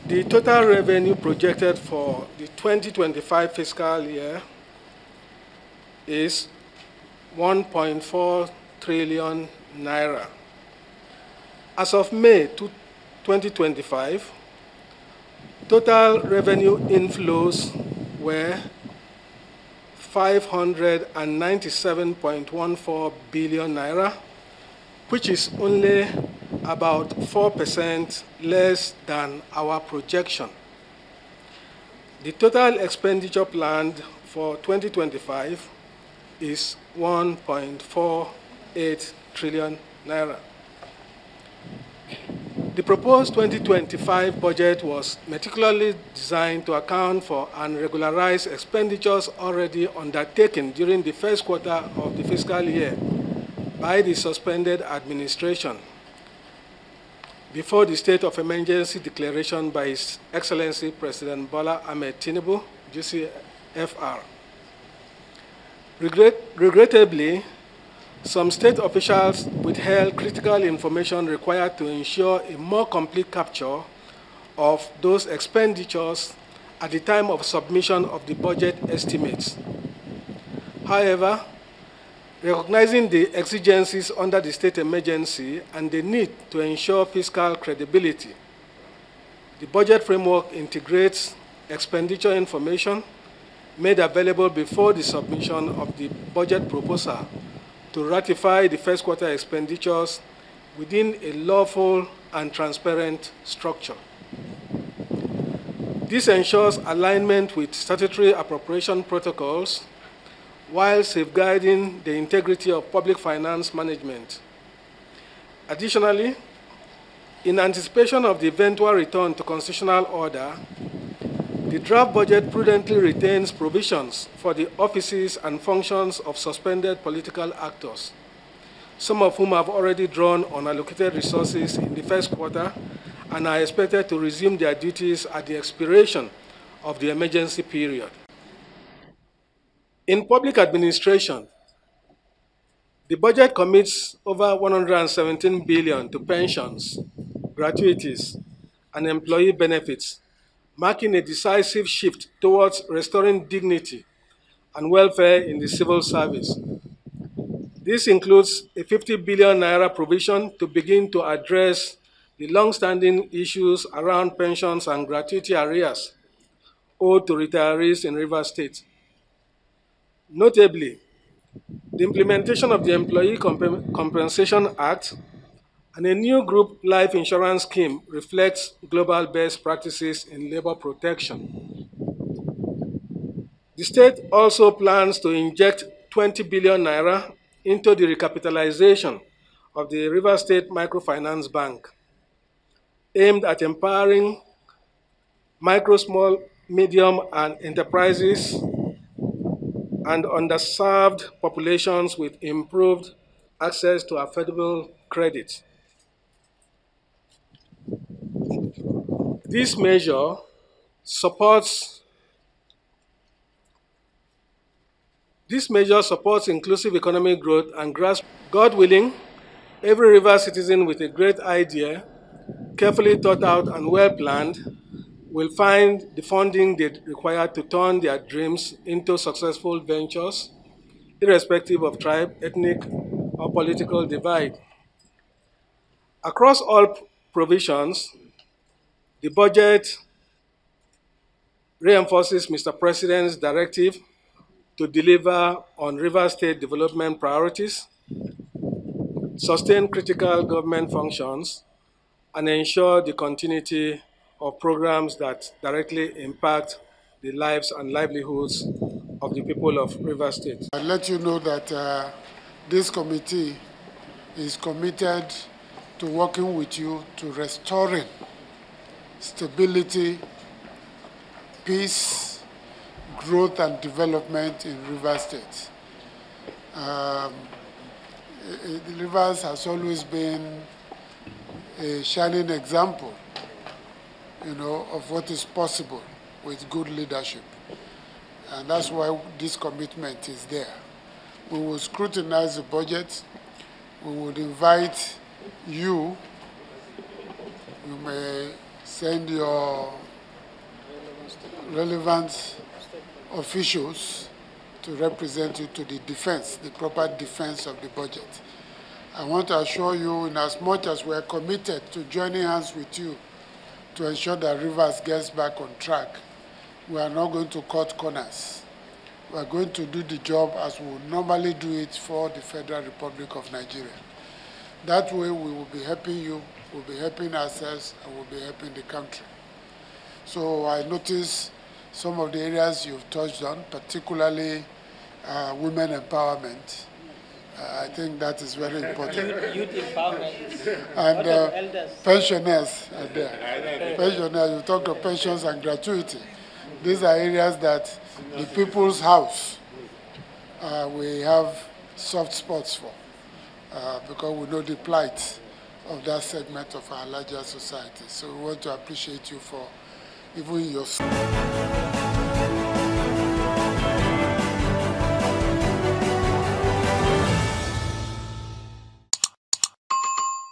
The total revenue projected for the 2025 fiscal year is 1.4 trillion naira. As of May 2025, total revenue inflows were 597.14 billion naira, which is only about 4% less than our projection. The total expenditure planned for 2025 is 1.48 trillion naira. The proposed 2025 budget was meticulously designed to account for and regularize expenditures already undertaken during the first quarter of the fiscal year by the suspended administration before the state of emergency declaration by His Excellency President Bola Ahmed Tinubu, GCFR. Regrettably, some state officials withheld critical information required to ensure a more complete capture of those expenditures at the time of submission of the budget estimates. However, recognizing the exigencies under the state emergency and the need to ensure fiscal credibility, the budget framework integrates expenditure information made available before the submission of the budget proposal to ratify the first quarter expenditures within a lawful and transparent structure. This ensures alignment with statutory appropriation protocols while safeguarding the integrity of public finance management. Additionally, in anticipation of the eventual return to constitutional order, the draft budget prudently retains provisions for the offices and functions of suspended political actors, some of whom have already drawn unallocated resources in the first quarter and are expected to resume their duties at the expiration of the emergency period. In public administration, the budget commits over 117 billion to pensions, gratuities, and employee benefits, marking a decisive shift towards restoring dignity and welfare in the civil service. This includes a 50 billion naira provision to begin to address the long-standing issues around pensions and gratuity arrears owed to retirees in Rivers State. Notably, the implementation of the Employee Compensation Act and a new group life insurance scheme reflects global best practices in labor protection. The state also plans to inject 20 billion naira into the recapitalization of the Rivers State Microfinance Bank, aimed at empowering micro, small, medium, and enterprises and underserved populations with improved access to affordable credit. This measure supports inclusive economic growth and grasp. God willing, every river citizen with a great idea, carefully thought out and well planned, will find the funding they require to turn their dreams into successful ventures, irrespective of tribe, ethnic, or political divide. Across all provisions, the budget reinforces Mr. President's directive to deliver on Rivers State development priorities, sustain critical government functions, and ensure the continuity of programs that directly impact the lives and livelihoods of the people of Rivers State. I'll let you know that this committee is committed to working with you to restoring stability, peace, growth and development in Rivers State. Rivers has always been a shining example, of what is possible with good leadership. And that's why this commitment is there. We will scrutinize the budget. We would invite you. You may send your relevant officials to represent you to the defense, the proper defense of the budget. I want to assure you, in as much as we are committed to joining hands with you to ensure that Rivers gets back on track, we are not going to cut corners. We are going to do the job as we would normally do it for the Federal Republic of Nigeria. That way we will be helping you, we'll be helping ourselves, and we'll be helping the country. So I noticed some of the areas you've touched on, particularly women empowerment. I think that is very important. Youth empowerment. And pensioners are there. Pensioners, you talk of pensions and gratuity. These are areas that the People's House we have soft spots for because we know the plight of that segment of our larger society. So we want to appreciate you for even your